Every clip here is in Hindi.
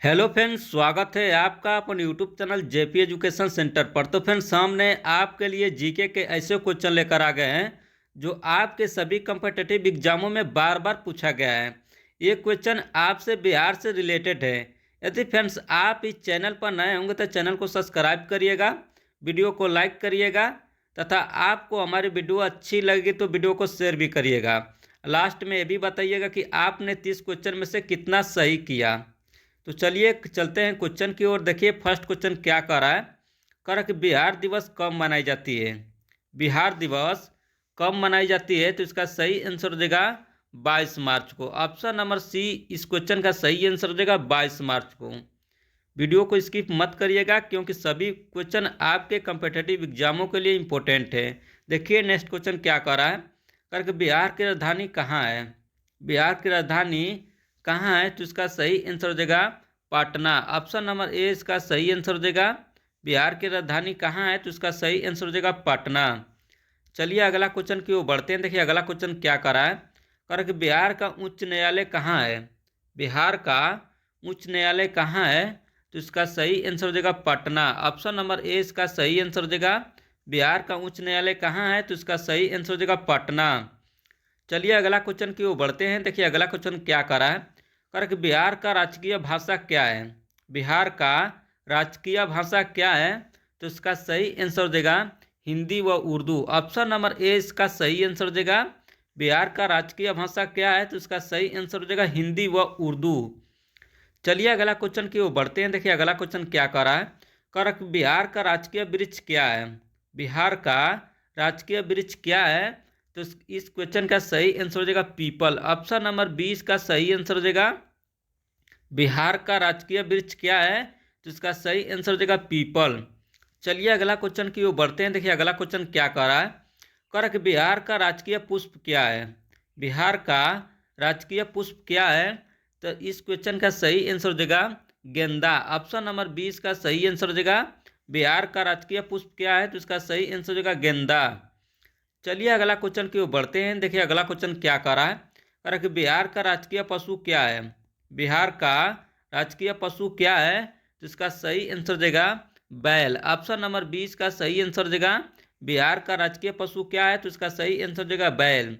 हेलो फ्रेंड्स, स्वागत है आपका अपन YouTube channel JP education centre पर। तो फ्रेंड्स, सामने आपके लिए जीके के ऐसे क्वेश्चन लेकर आ गए हैं जो आपके सभी कम्पिटिटिव एग्जामों में बार बार पूछा गया है। ये क्वेश्चन आपसे बिहार से रिलेटेड है। यदि फ्रेंड्स आप इस चैनल पर नए होंगे तो चैनल को सब्सक्राइब करिएगा, वीडियो को लाइक करिएगा तथा आपको हमारी वीडियो अच्छी लगी तो वीडियो को शेयर भी करिएगा। लास्ट में ये भी बताइएगा कि आपने 30 क्वेश्चन में से कितना सही किया। तो चलिए चलते हैं क्वेश्चन की ओर। देखिए फर्स्ट क्वेश्चन क्या कर रहा है। कर कि बिहार दिवस कब मनाई जाती है। बिहार दिवस कब मनाई जाती है तो इसका सही आंसर हो जाएगा 22 मार्च को। ऑप्शन नंबर सी इस क्वेश्चन का सही आंसर हो जाएगा 22 मार्च को। वीडियो को स्किप मत करिएगा क्योंकि सभी क्वेश्चन आपके कम्पिटिटिव एग्जामों के लिए इम्पोर्टेंट है। देखिए नेक्स्ट क्वेश्चन क्या कर रहा है। करके बिहार की राजधानी कहाँ है। बिहार की राजधानी कहाँ है तो इसका सही आंसर हो जाएगा पटना। ऑप्शन नंबर ए इसका सही आंसर हो जाएगा। बिहार की राजधानी कहाँ है तो इसका सही आंसर हो जाएगा पटना। चलिए अगला क्वेश्चन की ओर बढ़ते हैं। देखिए अगला क्वेश्चन क्या कर रहा है। कि बिहार का उच्च न्यायालय कहाँ है। बिहार का उच्च न्यायालय कहाँ है तो इसका सही आंसर हो जाएगा पटना। ऑप्शन नंबर ए इसका सही आंसर हो जाएगा। बिहार का उच्च न्यायालय कहाँ है तो इसका सही आंसर हो जाएगा पटना। चलिए अगला क्वेश्चन की ओर बढ़ते हैं। देखिए अगला क्वेश्चन क्या कर रहा है। कि बिहार का राजकीय भाषा क्या है। बिहार का राजकीय भाषा क्या है तो इसका सही आंसर देगा हिंदी व उर्दू। ऑप्शन नंबर ए इसका सही आंसर देगा। बिहार का राजकीय भाषा क्या है तो इसका सही आंसर देगा हिंदी व उर्दू। चलिए अगला क्वेश्चन की ओर बढ़ते हैं। देखिए अगला क्वेश्चन क्या कर रहा है। कि बिहार का राजकीय वृक्ष क्या है। बिहार का राजकीय वृक्ष क्या है तो इस क्वेश्चन का सही आंसर हो जाएगा पीपल। ऑप्शन नंबर 20 का सही आंसर हो जाएगा। बिहार का राजकीय वृक्ष क्या है तो इसका सही आंसर हो जाएगा पीपल। चलिए अगला क्वेश्चन की ओर बढ़ते हैं। देखिए अगला क्वेश्चन क्या कर रहा है। कि बिहार का राजकीय पुष्प क्या है। बिहार का राजकीय पुष्प क्या है तो इस क्वेश्चन का सही आंसर हो जाएगा गेंदा। ऑप्शन नंबर 20 का सही आंसर हो जाएगा। बिहार का राजकीय पुष्प क्या है तो इसका सही आंसर हो जाएगा गेंदा। चलिए अगला क्वेश्चन की ओर बढ़ते हैं। देखिए अगला क्वेश्चन क्या कर रहा है। कि बिहार का राजकीय पशु क्या है। बिहार का राजकीय पशु क्या है तो इसका सही आंसर देगा बैल। ऑप्शन नंबर 20 का सही आंसर देगा। बिहार का राजकीय पशु क्या है तो इसका सही आंसर देगा बैल।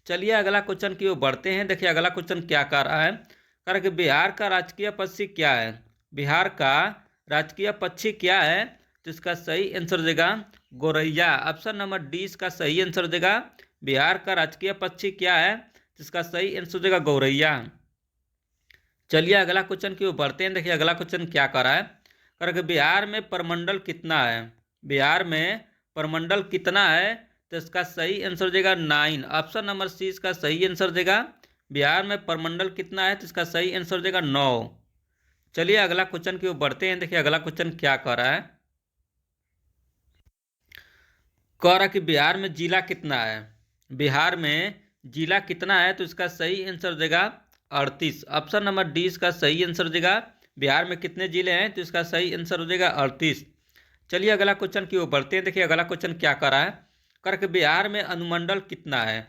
चलिए अगला क्वेश्चन की ओर बढ़ते हैं। देखिए अगला क्वेश्चन क्या कर रहा है। कि बिहार का राजकीय पक्षी क्या है। बिहार का राजकीय पक्षी क्या है तो इसका सही आंसर देगा गौरैया। ऑप्शन नंबर डी इसका सही आंसर देगा। बिहार का राजकीय पक्षी क्या है तो इसका सही आंसर देगा गौरैया। चलिए अगला क्वेश्चन की ओर बढ़ते हैं। देखिए अगला क्वेश्चन क्या कर रहा है। कि बिहार में प्रमंडल कितना है। बिहार में प्रमंडल कितना है तो इसका सही आंसर देगा 9। ऑप्शन नंबर सी इसका सही आंसर देगा। बिहार में प्रमंडल कितना है तो इसका सही आंसर देगा 9। चलिए अगला क्वेश्चन की ओर बढ़ते हैं। देखिए अगला क्वेश्चन क्या कर रहा है। कह रहा कि बिहार में जिला कितना है। बिहार में जिला कितना है तो इसका सही आंसर देगा 38। ऑप्शन नंबर डी इसका सही आंसर देगा। बिहार में कितने जिले हैं तो इसका सही आंसर हो जाएगा 38। चलिए अगला क्वेश्चन की ओर बढ़ते हैं। देखिए अगला क्वेश्चन क्या कर रहा है। कि बिहार में अनुमंडल कितना है।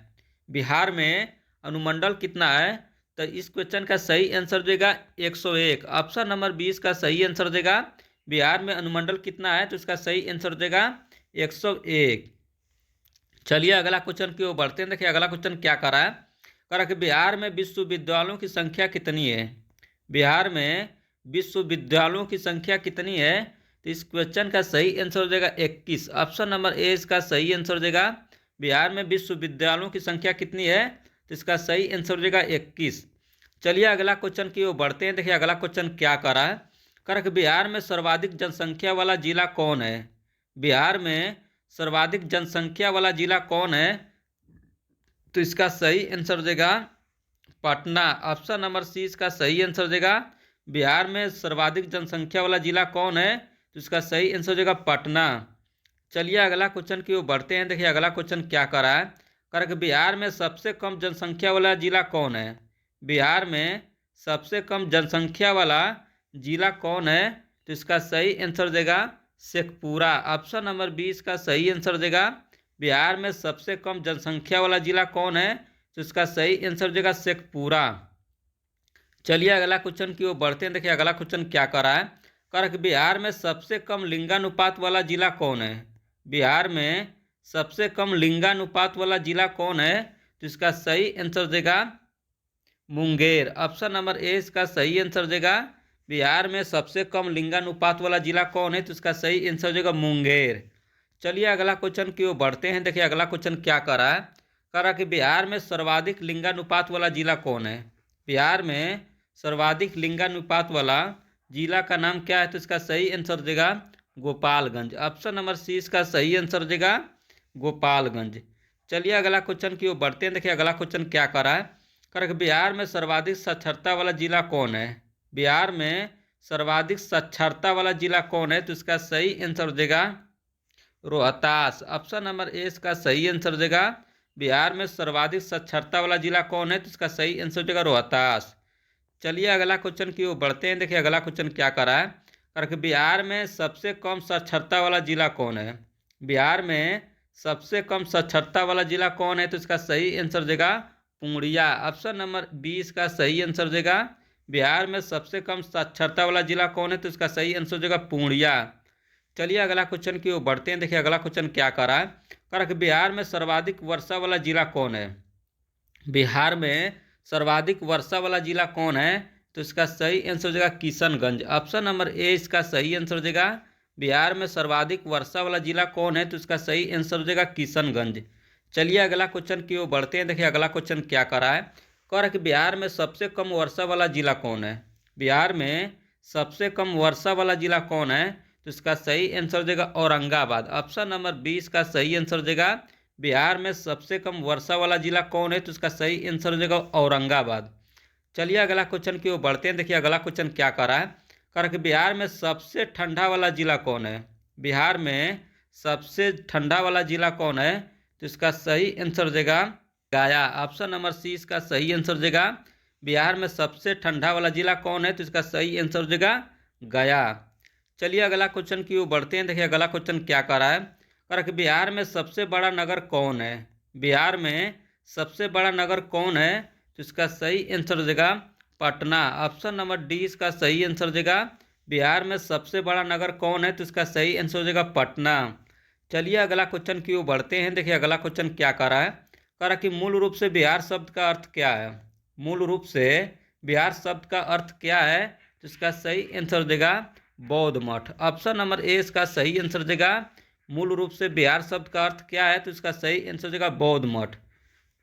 बिहार में अनुमंडल कितना है तो इस क्वेश्चन का सही आंसर देगा 101। ऑप्शन नंबर 20 का सही आंसर देगा। बिहार में अनुमंडल कितना है तो इसका सही आंसर देगा 101। चलिए अगला क्वेश्चन की ओर बढ़ते हैं। देखिए अगला क्वेश्चन क्या कर रहा है। कि बिहार में विश्वविद्यालयों की संख्या कितनी है। बिहार में विश्वविद्यालयों की संख्या कितनी है तो इस क्वेश्चन का सही आंसर हो जाएगा 21। ऑप्शन नंबर ए इसका सही आंसर देगा। बिहार में विश्वविद्यालयों की संख्या कितनी है तो इसका सही आंसर हो जाएगा 21। चलिए अगला क्वेश्चन की ओर बढ़ते हैं। देखिए अगला क्वेश्चन क्या कर रहा है। कि बिहार में सर्वाधिक जनसंख्या वाला जिला कौन है। बिहार में सर्वाधिक जनसंख्या वाला जिला कौन है तो इसका सही आंसर देगा पटना। ऑप्शन नंबर सी इसका सही आंसर देगा। बिहार में सर्वाधिक जनसंख्या वाला जिला कौन है तो इसका सही आंसर देगा पटना। चलिए अगला क्वेश्चन की ओर बढ़ते हैं। देखिए अगला क्वेश्चन क्या कर रहा है। कि बिहार में सबसे कम जनसंख्या वाला जिला कौन है। बिहार में सबसे कम जनसंख्या वाला जिला कौन है तो इसका सही आंसर देगा शेखपुरा। ऑप्शन नंबर 20 का सही आंसर देगा। बिहार में सबसे कम जनसंख्या वाला जिला कौन है तो इसका सही आंसर देगा शेखपुरा। चलिए अगला क्वेश्चन की ओर बढ़ते हैं। देखिए अगला क्वेश्चन क्या कर रहा है। कर कि बिहार में सबसे कम लिंगानुपात वाला जिला कौन है। बिहार में सबसे कम लिंगानुपात वाला जिला कौन है। तो इसका सही आंसर देगा मुंगेर। ऑप्शन नंबर ए इसका सही आंसर देगा। बिहार में सबसे कम लिंगानुपात वाला जिला कौन है। तो इसका सही आंसर देगा मुंगेर। चलिए अगला क्वेश्चन की ओर बढ़ते हैं। देखिए अगला क्वेश्चन क्या कर रहा है। कह रहा कि बिहार में सर्वाधिक लिंगानुपात वाला जिला कौन है। बिहार में सर्वाधिक लिंगानुपात वाला जिला का नाम क्या है। तो इसका सही आंसर देगा गोपालगंज। ऑप्शन नंबर सी इसका सही आंसर देगा गोपालगंज। चलिए अगला क्वेश्चन की ओर बढ़ते हैं। देखिए अगला क्वेश्चन क्या कर रहा है। कह रहा कि बिहार में सर्वाधिक साक्षरता वाला जिला कौन है। बिहार में सर्वाधिक साक्षरता वाला जिला कौन है। तो इसका सही आंसर देगा रोहतास। ऑप्शन नंबर ए इसका सही आंसर देगा। बिहार में सर्वाधिक साक्षरता वाला जिला कौन है। तो इसका सही आंसर देगा रोहतास। चलिए अगला क्वेश्चन की ओर बढ़ते हैं। देखिए अगला क्वेश्चन क्या कर रहा है। कि बिहार में सबसे कम साक्षरता वाला जिला कौन है। बिहार में सबसे कम साक्षरता वाला जिला कौन है। तो इसका सही आंसर देगा पूर्णिया। ऑप्शन नंबर बी इसका सही आंसर देगा। बिहार में सबसे कम साक्षरता वाला जिला कौन है। तो इसका सही आंसर देगा पूर्णिया। चलिए अगला क्वेश्चन की ओर बढ़ते हैं। देखिए अगला क्वेश्चन क्या कर रहा है। कह रहा कि बिहार में सर्वाधिक वर्षा वाला जिला कौन है। बिहार में सर्वाधिक वर्षा वाला जिला कौन है। तो इसका सही आंसर देगा किशनगंज। ऑप्शन नंबर ए इसका सही आंसर देगा। बिहार में सर्वाधिक वर्षा वाला जिला कौन है। तो इसका सही आंसर देगा किशनगंज। चलिए अगला क्वेश्चन की ओर बढ़ते हैं। देखिए अगला क्वेश्चन क्या कर रहा है। कह रहा है कि बिहार में सबसे कम वर्षा वाला जिला कौन है। बिहार में सबसे कम वर्षा वाला जिला कौन है। तो इसका सही आंसर देगा औरंगाबाद। ऑप्शन नंबर 20 का सही आंसर देगा। बिहार में सबसे कम वर्षा वाला जिला कौन है। तो इसका सही आंसर देगा औरंगाबाद। चलिए अगला क्वेश्चन की ओर बढ़ते हैं। देखिए अगला क्वेश्चन क्या कर रहा है। कह रहा है कि बिहार में सबसे ठंडा वाला जिला कौन है। बिहार में सबसे ठंडा वाला जिला कौन है। तो इसका सही आंसर देगा गया। ऑप्शन नंबर सी इसका सही आंसर देगा। बिहार में सबसे ठंडा वाला जिला कौन है। तो इसका सही आंसर देगा गया। चलिए अगला क्वेश्चन की ओर बढ़ते हैं। देखिए अगला क्वेश्चन क्या कर रहा है। कह रहा है कि बिहार में सबसे बड़ा नगर कौन है। बिहार में सबसे बड़ा नगर कौन है। तो इसका सही आंसर देगा पटना। ऑप्शन नंबर डी इसका सही आंसर देगा। बिहार में सबसे बड़ा नगर कौन है। तो इसका सही आंसर देगा पटना। चलिए अगला क्वेश्चन की ओर बढ़ते हैं। देखिए अगला क्वेश्चन क्या कर रहा है। कह रहा है कि मूल रूप से बिहार शब्द का अर्थ क्या है। मूल रूप से बिहार शब्द का अर्थ क्या है। तो इसका सही आंसर देगा बौद्ध मठ। ऑप्शन नंबर ए इसका सही आंसर देगा। मूल रूप से बिहार शब्द का अर्थ क्या है। तो इसका सही आंसर देगा बौद्ध मठ।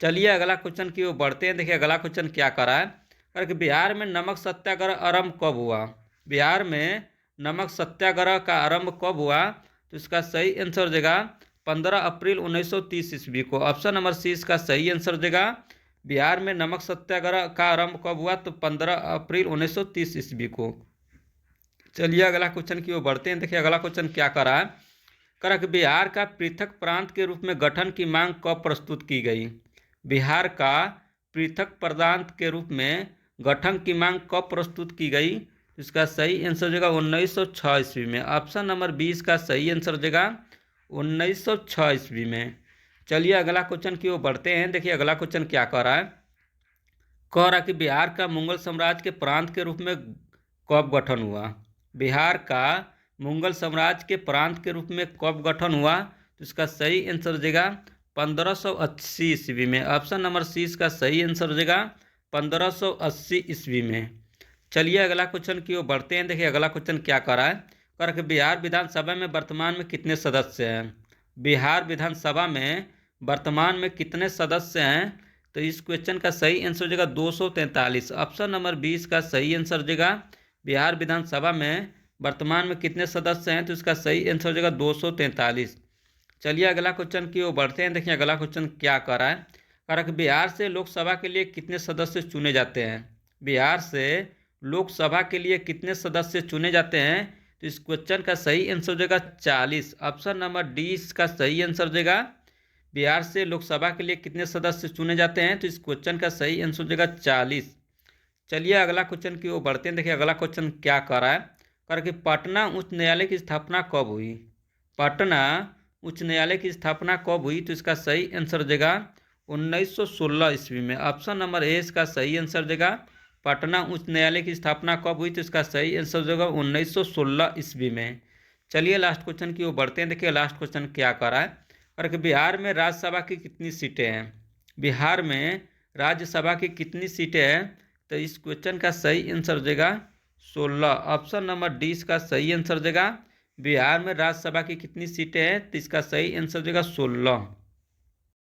चलिए अगला क्वेश्चन की ओर बढ़ते हैं। देखिए अगला क्वेश्चन क्या कर रहा है। कि बिहार में नमक सत्याग्रह आरंभ कब हुआ। बिहार में नमक सत्याग्रह का आरंभ कब हुआ। तो इसका सही आंसर देगा 15 अप्रैल 1930 ईस्वी को। ऑप्शन नंबर सी इसका सही आंसर देगा। बिहार में नमक सत्याग्रह का आरंभ कब हुआ। तो 15 अप्रैल 1930 ईस्वी को। चलिए अगला क्वेश्चन की ओर बढ़ते हैं। देखिए अगला क्वेश्चन क्या कर रहा है। कह रहा है कि बिहार का पृथक प्रांत के रूप में गठन की मांग कब प्रस्तुत की गई। बिहार का पृथक प्रांत के रूप में गठन की मांग कब प्रस्तुत की गई। इसका सही आंसर देगा 1906 ईस्वी में। ऑप्शन नंबर 20 का सही आंसर देगा 1906 ईस्वी में। चलिए अगला क्वेश्चन की ओर बढ़ते हैं। देखिए अगला क्वेश्चन क्या कह रहा है। कह रहा कि बिहार का मुगल साम्राज्य के प्रांत के रूप में कब गठन हुआ। बिहार का मुगल साम्राज्य के प्रांत के रूप में कब गठन हुआ। तो इसका सही आंसर देगा 1580 ईस्वी में। ऑप्शन नंबर सी इसका सही आंसर देगा 1580 ईस्वी में। चलिए अगला क्वेश्चन की ओर बढ़ते हैं। देखिए अगला क्वेश्चन क्या कर रहा है। कह रहा है बिहार विधानसभा में वर्तमान में कितने सदस्य हैं। बिहार विधानसभा में वर्तमान में कितने सदस्य हैं। तो इस क्वेश्चन का सही आंसर देगा 243। ऑप्शन नंबर 20 का सही आंसर देगा। बिहार विधानसभा में वर्तमान में कितने सदस्य हैं। तो इसका सही आंसर देगा 243। चलिए अगला क्वेश्चन की ओर बढ़ते हैं। देखिए अगला क्वेश्चन क्या कर रहा है। कह रहा है कि बिहार से लोकसभा के लिए कितने सदस्य चुने जाते हैं। बिहार से लोकसभा के लिए कितने सदस्य चुने जाते हैं। तो इस क्वेश्चन का सही आंसर देगा 40। ऑप्शन नंबर डी इसका सही आंसर देगा। बिहार से लोकसभा के लिए कितने सदस्य चुने जाते हैं। तो इस क्वेश्चन का सही आंसर देगा 40। चलिए अगला क्वेश्चन की ओर बढ़ते हैं। देखिए अगला क्वेश्चन क्या कर रहा है। कह रहा है कि पटना उच्च न्यायालय की स्थापना कब हुई। पटना उच्च न्यायालय की स्थापना कब हुई। तो इसका सही आंसर देगा 1916 ईस्वी में। ऑप्शन नंबर ए इसका सही आंसर देगा पटना उच्च न्यायालय की स्थापना कब हुई? तो इसका सही आंसर हो जाएगा 1916 ईस्वी में। चलिए लास्ट क्वेश्चन की ओर बढ़ते हैं। देखिए लास्ट क्वेश्चन क्या कर रहा है, और कि बिहार में राज्यसभा की कितनी सीटें हैं? बिहार में राज्यसभा की कितनी सीटें हैं? तो इस क्वेश्चन का सही आंसर हो जाएगा 16। ऑप्शन नंबर डी इसका सही आंसर हो जाएगा। बिहार में राज्यसभा की कितनी सीटें हैं? तो इसका सही आंसर हो जाएगा 16।